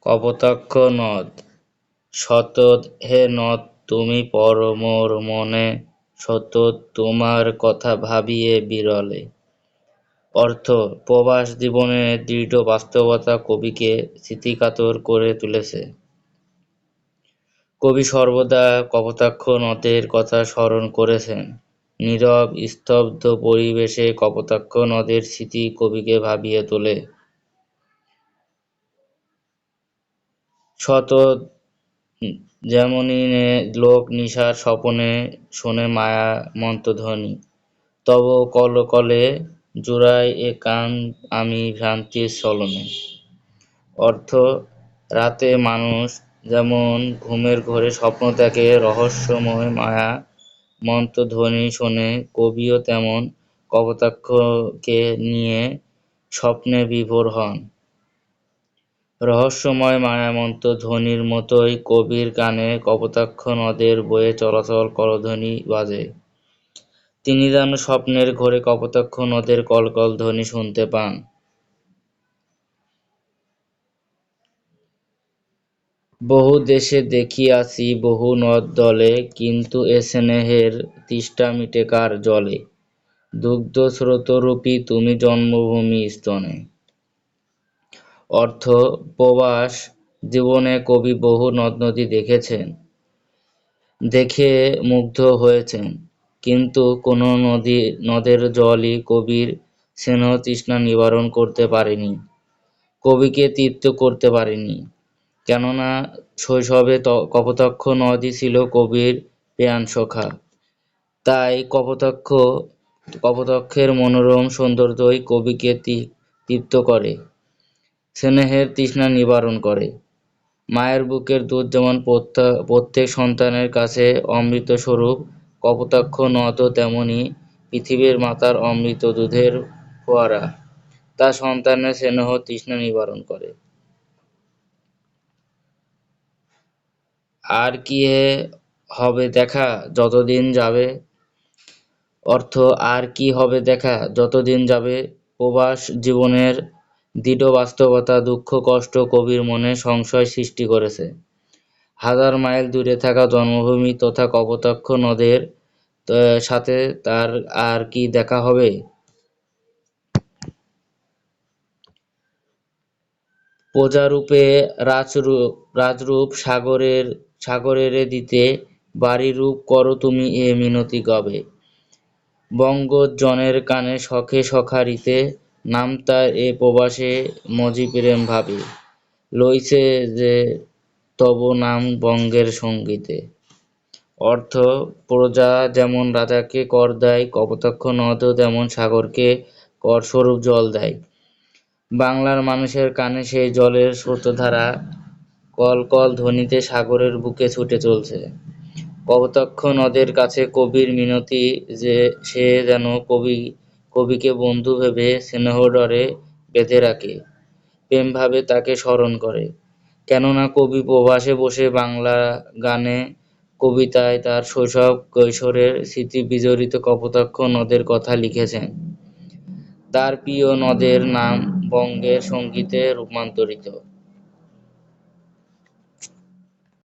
কপোতাক্ষ নদ। সতত হে নদ তুমি পর মোর মনে, সতত তোমার কথা ভাবিয়ে বিরলে। অর্থ: প্রবাস জীবনের দৃঢ় বাস্তবতা কবিকে স্মৃতিকাতর করে তুলেছে। কবি সর্বদা কপোতাক্ষ নদের কথা স্মরণ করেছেন। নীরব স্তব্ধ পরিবেশে কপোতাক্ষ নদের স্মৃতি কবিকে ভাবিয়ে তোলে। সতত যেমনি লোক নিশার স্বপনে শোনে মায়া মন্ত্রধ্বনি, তব কলকলে জুড়াই এ কান আমি ভ্রান্তির চলনে। অর্থ: রাতে মানুষ যেমন ঘুমের ঘোরে স্বপ্ন দেখে, রহস্যময় মায়া মন্ত্রধ্বনি শোনে, কবিও তেমন কপোতাক্ষকে নিয়ে স্বপ্নে বিভোর হন। রহস্যময় মায়ামন্ত্র ধ্বনির মতোই কবির কানে কপোতাক্ষ নদের বয়ে চলাচল করধ্বনি বাজে। তিনি যেন স্বপ্নের ঘোরে কপোতাক্ষ নদের কলকল ধ্বনি শুনতে পান। বহু দেশে দেখিয়াছি বহু নদ দলে, কিন্তু এ স্নেহের তৃষ্ণা মিটে কার জলে। দুগ্ধ স্রোতরূপী তুমি জন্মভূমি স্তনে। অর্থ: প্রবাস জীবনে কবি বহু নদ-নদী দেখেছেন, দেখে মুগ্ধ হয়েছেন, কিন্তু কোনো নদের জলই কবির স্নেহ-তৃষ্ণা নিবারণ করতে পারেনি, কবিকে তৃপ্ত করতে পারেনি। কেননা শৈশবে কপোতাক্ষ নদই ছিল কবির প্রাণসখা। তাই কপোতাক্ষের মনোরম সৌন্দর্যই কবিকে তৃপ্ত করে, স্নেহের তৃষ্ণা নিবারণ করে। মায়ের বুকের দুধ যেমন প্রত্যেক সন্তানের কাছে অমৃতস্বরূপ, কপোতাক্ষ নদও তেমনি পৃথিবীর মাতার অমৃত দুধের ফোয়ারা, তা সন্তানের স্নেহ তৃষ্ণা নিবারণ করে। আর কি হবে দেখা যতদিন যাবে। অর্থ: আর কি হবে দেখা যতদিন যাবে। প্রবাস জীবনের দৃঢ় বাস্তবতা দুঃখ কষ্ট কবির মনে সংশয় সৃষ্টি করেছে। হাজার মাইল দূরে থাকা জন্মভূমি তথা কপোতাক্ষ নদের সাথে তার আর কি দেখা হবে। প্রজারূপে রাজরূপ সাগরেরে দিতে, বাড়িরূপ করো তুমি এ মিনতি গবে। বঙ্গজনের কানে সখে সখারিতে, নাম তার এ প্রবাসে মজি প্রেম ভাবে। লইছে যে তব নাম বঙ্গের সঙ্গীতে। অর্থ: প্রজা যেমন রাজাকে কর দেয়, কপোতাক্ষ নদও তেমন সাগরকে করস্বরূপ জল দেয়। বাংলার মানুষের কানে সেই জলের স্রোতধারা কলকল ধ্বনিতে সাগরের বুকে ছুটে চলছে। কপোতাক্ষ নদের কাছে কবির মিনতি যে সে যেন কবিকে বন্ধু ভেবে স্নেহডোরে বেঁধে রাখে, প্রেমভাবে তাকে স্মরণ করে। কেননা কবি প্রবাসে বসে বাংলা গানে কবিতায় তার শৈশব কৈশোরের স্মৃতি বিজড়িত কপোতাক্ষ নদের কথা লিখেছেন। তার প্রিয় নদের নাম বঙ্গের সঙ্গীতে রূপান্তরিত।